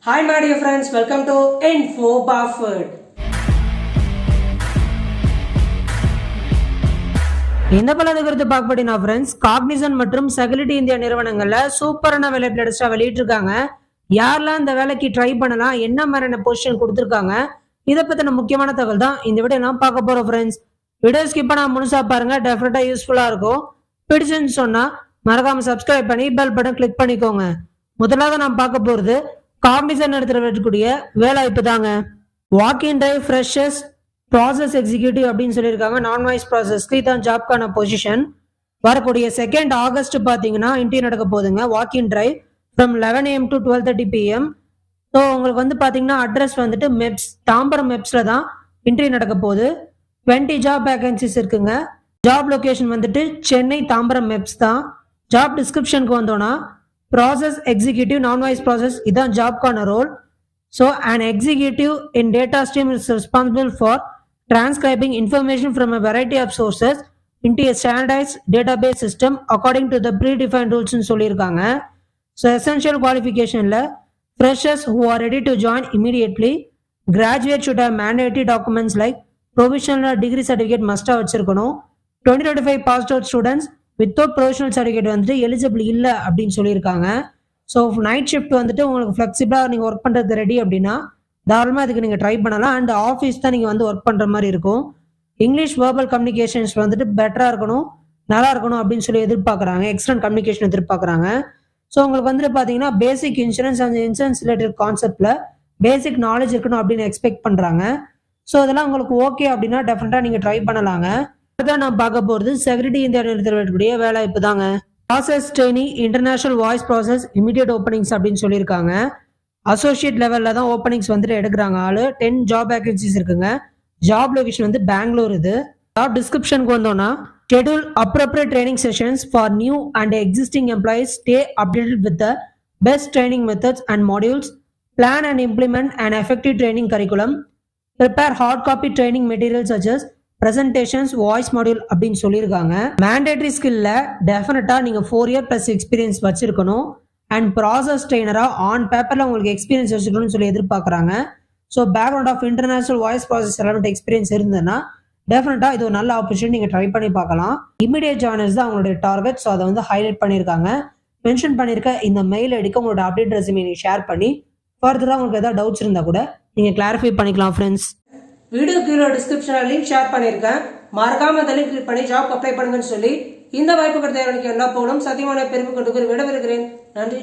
Hi my dear friends, welcome to Info Buffett. இந்த பலது குறித்து பார்க்கப்படினா ஃப்ரெண்ட்ஸ், காக்னிசன்ட் மற்றும் செக்யூரிட்டி இந்தியா நிறுவனங்கள்ல சூப்பரான வேலை பிளேட்ஸ்டா வெளியிட்டிருக்காங்க. யாரெல்லாம் இந்த வேலைக்கு ட்ரை பண்ணலாம், என்ன மாதிரியான பொசிஷன் கொடுத்துருக்காங்க, இதை பத்தின முக்கியமான தகவல் தான் இந்த வீடியோ நான் பார்க்க போறோம் ஃப்ரெண்ட்ஸ். வீடியோ ஸ்கிப் பண்ணா முழுசா பாருங்க, டெஃபினட்டா யூஸ்ஃபுல்லா இருக்கும். பிடிச்சுன்னு சொன்னா மறக்காம சப்ஸ்கிரைப் பண்ணி பெல் பட்டன் கிளிக் பண்ணிக்கோங்க. முதலாவது நான் பார்க்க போறது காக்னிசன்ட் எடுத்துட்டு வரக்கூடிய வேலைவாய்ப்பு தாங்க. Walking drive freshers process executive அப்படின்னு சொல்லியிருக்காங்க. நான் வாய்ஸ் ப்ராசஸ்க்கு இதான் ஜாப்க்கான பொசிஷன். வரக்கூடிய 2 ஆகஸ்ட் பார்த்தீங்கன்னா இன்டர்வியூ நடக்க போகுதுங்க. Walking drive from 11 AM to 12:30 PM. So உங்களுக்கு வந்து பார்த்தீங்கன்னா அட்ரஸ் வந்துட்டு மெப்ஸ், தாம்பரம் மெப்ஸில் தான் இன்டர்வியூ நடக்க போகுது. 20 ஜாப் வேகன்சிஸ் இருக்குங்க. ஜாப் லொக்கேஷன் வந்துட்டு சென்னை தாம்பரம் மெப்ஸ் தான். ஜாப் டிஸ்கிரிப்ஷனுக்கு வந்தோன்னா process executive non voice process இதான் ஜாப்க்கான role. So an executive in data stream is responsible for transcribing information from a variety of sources into a standardized database system according to the predefined rules ன்னு சொல்லியிருக்காங்க. So essential குவாலிஃபிகேஷனில் freshers who are ready to join immediately, graduate should have mandatory documents like provisional degree certificate மஸ்ட்டாக வச்சிருக்கணும். 2025 passed out students without provisional certificate வந்துட்டு eligible இல்லை அப்படின்னு சொல்லியிருக்காங்க. So night shift வந்துட்டு உங்களுக்கு ஃப்ளெக்சிபிளாக நீங்கள் ஒர்க் பண்ணுறது ரெடி அப்படின்னா தாராளமாக அதுக்கு நீங்கள் ட்ரை பண்ணலாம். அண்ட் ஆஃபீஸ் தான் நீங்கள் வந்து ஒர்க் பண்ணுற மாதிரி இருக்கும். இங்கிலீஷ் வேர்பல் கம்யூனிகேஷன்ஸ் வந்துட்டு பெட்டராக இருக்கணும், நல்லா இருக்கணும் அப்படின்னு சொல்லி எதிர்பார்க்குறாங்க. எக்ஸலன்ட் கம்யூனிகேஷன் எதிர்பார்க்குறாங்க. ஸோ உங்களுக்கு வந்துட்டு பார்த்தீங்கன்னா பேசிக் இன்சூரன்ஸ் அண்ட் இன்சூரன்ஸ் ரிலேட்டட் கான்செப்டில் பேசிக் நாலேஜ் இருக்கணும் அப்படின்னு எக்ஸ்பெக்ட் பண்ணுறாங்க. ஸோ அதெல்லாம் உங்களுக்கு ஓகே அப்படின்னா டெஃபினட்டாக நீங்கள் ட்ரை பண்ணலாங்க. அதான் நான் பார்க்க போகிறது செக்யூரிட்டி இந்தியா நிறுவனத்துடைய வேலைவாய்ப்பு தாங்க. Process training international voice process immediate openings அப்படின்னு சொல்லியிருக்காங்க. அசோசியேட் லெவலில் தான் ஓப்பனிங்ஸ் வந்துட்டு எடுக்கிறாங்க ஆளு. 10 ஜாப் வேகன்சிஸ் இருக்குங்க. ஜாப் லொகேஷன் வந்து பெங்களூர். இது ஜாப் டிஸ்கிரிப்ஷனுக்கு வந்தோம்னா schedule appropriate training sessions for new and existing employees, stay updated with the best training methods and modules, plan and implement and effective training curriculum, prepare hard copy training material சஜஸ் presentations, voice module அப்படின்னு சொல்லியிருக்காங்க. Mandatory ஸ்கில்ல டெஃபினட்டா நீங்க 4 year plus experience வச்சிருக்கணும். And process ட்ரெயினரா on பேப்பர்ல உங்களுக்கு எக்ஸ்பீரியன்ஸ் வச்சுக்கணும்னு சொல்லி எதிர்பார்க்குறாங்க. So background of international voice process element experience இருந்ததுன்னா டெஃபினட்டா இது ஒரு நல்ல ஆப்பர்ச்சுனிட்டி, நீங்க ட்ரை பண்ணி பார்க்கலாம். இமீடியட் ஜாயினர்ஸ் தான் அவங்களுடைய டார்கெட். ஸோ அதை வந்து ஹைலைட் பண்ணியிருக்காங்க. மென்ஷன் பண்ணியிருக்க இந்த மெயில் ஐடிக்கு உங்களோட அப்டேட் ரெஸ்யூமே நீங்க ஷேர் பண்ணி ஃபர்தராக உங்களுக்கு ஏதாவது டவுட்ஸ் இருந்தால் கூட நீங்க கிளாரிஃபை பண்ணிக்கலாம் ஃப்ரெண்ட்ஸ். வீடியோ கீழே டிஸ்கிரிப்ஷனில் லிங்க் ஷேர் பண்ணியிருக்கேன். மறக்காம அதை லிங்க் கிளிக் பண்ணி ஜாப் அப்ளை பண்ணுங்கன்னு சொல்லி இந்த வாய்ப்பு கொடுத்த எனக்கு எல்லா போலும் சத்தியமான பெருமை கொண்டு விடவிருக்கிறேன். நன்றி.